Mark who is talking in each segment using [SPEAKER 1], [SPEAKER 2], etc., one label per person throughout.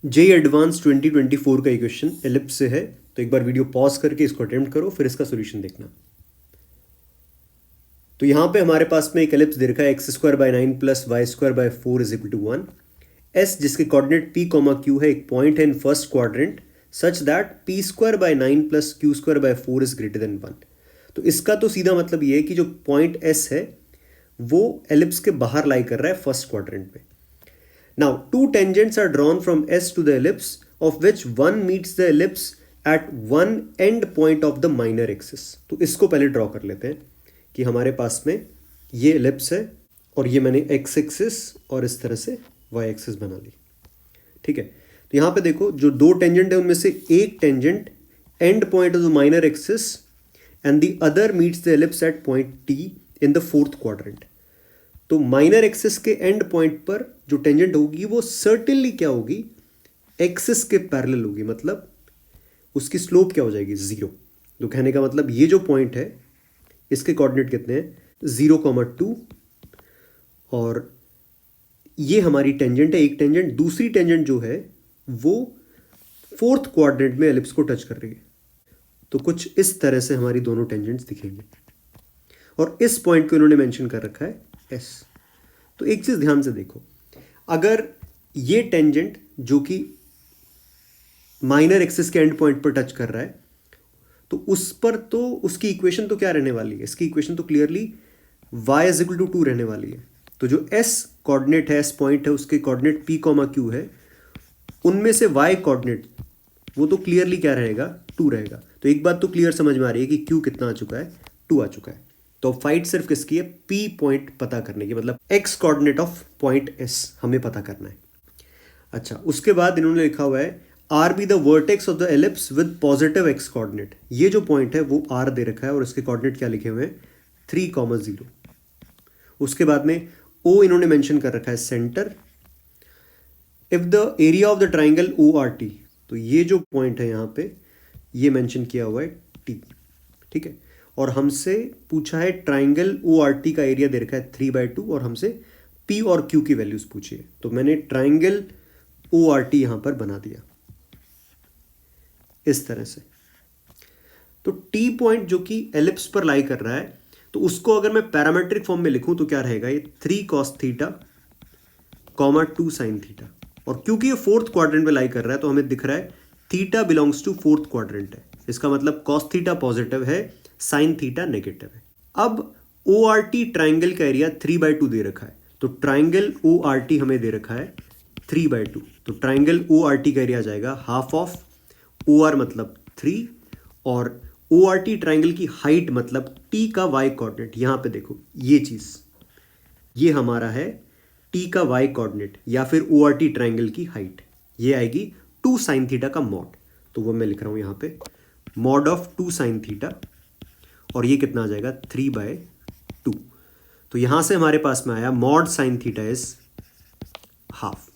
[SPEAKER 1] JEE advance 2024 का question ellipse से है, तो एक बार वीडियो पॉज करके इसको अटेम्प्ट करो, फिर इसका सोल्यूशन देखना। तो यहां पे हमारे पास में एक एलिप्स दे रखा है x²/9 plus y²/4 is equal to 1। S जिसके कोऑर्डिनेट p, q है, एक पॉइंट है in first quadrant such that p²/9 plus q²/4 is greater than 1। तो इसका तो सीधा मतलब ये है कि जो पॉइंट s है वो एलिप्स के बाहर लाई कर रहा है फर्स्ट क्वाड्रेंट में। Now, two tangents are drawn from S to the ellipse, of which one meets the ellipse at one end point of the minor axis. तो इसको पहले ड्रॉ कर लेते हैं कि हमारे पास में ये एलिप्स है और ये मैंने x एक्सिस और इस तरह से y एक्सिस बना ली। ठीक है, तो यहाँ पे देखो जो दो टेंजेंट है उनमें से एक tangent end point of the minor axis and the other meets the ellipse at point t in the fourth quadrant. तो माइनर एक्सिस के एंड पॉइंट पर जो टेंजेंट होगी वो सर्टेनली क्या होगी, एक्सिस के पैरेलल होगी, मतलब उसकी स्लोप क्या हो जाएगी, 0। तो कहने का मतलब ये जो पॉइंट है इसके कोऑर्डिनेट कितने हैं, 0,2, और ये हमारी टेंजेंट है एक टेंजेंट। दूसरी टेंजेंट जो है वो फोर्थ क्वाड्रेंट में एलिप्स को टच कर रही है। तो कुछ इस तरह से हमारी दोनों टेंजेंट्स दिखेंगे और इस पॉइंट को इन्होंने मेंशन कर रखा है S। तो एक चीज ध्यान से देखो, अगर ये टेंजेंट जो कि माइनर एक्सिस के एंड पॉइंट पर टच कर रहा है तो उस पर तो उसकी इक्वेशन तो क्या रहने वाली है, इसकी इक्वेशन तो clearly y is equal to 2 रहने वाली है। तो जो S कोऑर्डिनेट है, S पॉइंट है, उसके कोऑर्डिनेट p, q है, उनमें से y कोऑर्डिनेट वो तो क्लियरली क्या रहेगा, 2 रहेगा। तो एक बात तो क्लियर समझ में आ रही है कि q कितना आ चुका है, 2 आ चुका है। तो फाइट सिर्फ किसकी है, P पॉइंट पता करने की, मतलब x coordinate of point S हमें पता करना है। अच्छा, उसके बाद इन्होंने लिखा हुआ है R be the vertex of the ellipse with positive x coordinate. ये जो पॉइंट है वो R दे रखा है और इसके कोऑर्डिनेट क्या लिखे हुए हैं, 3,0। उसके बाद में O इन्होंने मेंशन कर रखा है centre. If the area of the triangle ORT, तो ये जो पॉइंट है यहाँ पे ये मेंशन किया हुआ है T। ठीक है, और हमसे पूछा है ट्राइंगल ORT का एरिया दे रखा है 3/2 और हमसे P और Q की वैल्यूज पूछी है। तो मैंने ट्राइंगल ORT यहां पर बना दिया इस तरह से। तो T पॉइंट जो कि एलिप्स पर लाई कर रहा है, तो उसको अगर मैं पैरामेट्रिक फॉर्म में लिखूं तो क्या रहेगा, ये 3 cos थीटा, 2 sin थीटा। और क्योंकि ये फोर्थ क्वाड्रेंट में लाई कर रहा है तो हमें दिख रहा है theta belongs to fourth quadrant है। इसका मतलब cos थीटा पॉजिटिव है, साइन थीटा नेगेटिव है। अब ORT ट्राइंगल का एरिया 3/2 दे रखा है, तो ट्राइंगल ORT हमें दे रखा है 3/2। तो ट्राइंगल ORT का एरिया जाएगा हाफ ऑफ OR मतलब 3, और ORT ट्राइंगल की हाइट मतलब T का y कोऑर्डिनेट। यहां पे देखो ये चीज, ये हमारा है T का y कोऑर्डिनेट या फिर ORT ट्राइंगल की हाइट, ये आएगी 2 sin थीटा का मॉड। तो वो मैं लिख रहा हूं यहां पे मॉड ऑफ 2 sin थीटा, और ये कितना आ जाएगा 3/2। तो यहां से हमारे पास में आया mod sine theta is half.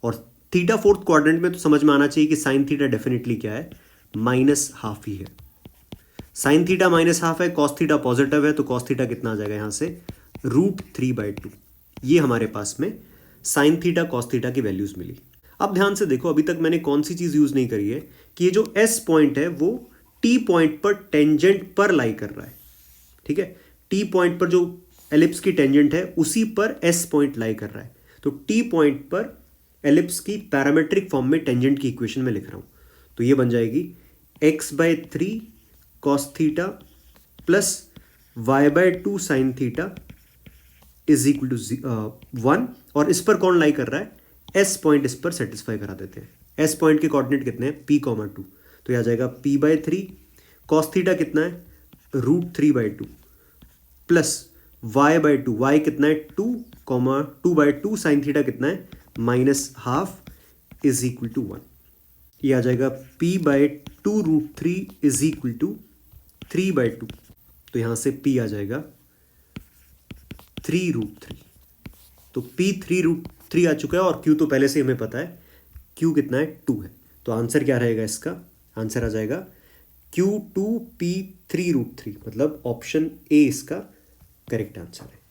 [SPEAKER 1] और थीटा फोर्थ क्वाड्रेंट में तो समझ में आना चाहिए कि साइन थीटा डेफिनेटली क्या है, -½ ही है। साइन थीटा -½ है, कॉस थीटा पॉजिटिव है, तो कॉस थीटा कितना आ जाएगा यहां से √3/2। ये हमारे पास में साइन थीटा कॉस थीटा की वैल्यूज मिली। अब ध्यान से देखो, अभी तक मैंने कौन सी चीज यूज नहीं करी है कि ये जो S पॉइंट है वो T पॉइंट पर टेंजेंट पर लाई कर रहा है। ठीक है, T पॉइंट पर जो एलिप्स की टेंजेंट है उसी पर S पॉइंट लाई कर रहा है। तो T पॉइंट पर एलिप्स की पैरामेट्रिक फॉर्म में टेंजेंट की इक्वेशन में लिख रहा हूं, तो ये बन जाएगी x/3 cos theta plus y/2 sin theta is equal to 1। और इस पर कौन लाई कर रहा है, S पॉइंट इस पर सेटिस्फाई करा देते हैं। S पॉइंट के कोऑर्डिनेट कितने हैं, P, 2। तो यह आ जाएगा P/3 cos थीटा कितना है, √3/2 प्लस y/2, y कितना है 2, 2/2 sin थीटा कितना है -½ इज इक्वल टू 1। ये आ जाएगा P/2 √3 इज इक्वल टू 3/2। तो यहां से P आ जाएगा 3√3। तो P 3√3 आ चुका है और Q तो पहले से हमें पता है, Q कितना है 2 है। तो आंसर क्या रहेगा, इसका आंसर आ जाएगा Q2P 3√3, मतलब ऑप्शन ए इसका करेक्ट आंसर है।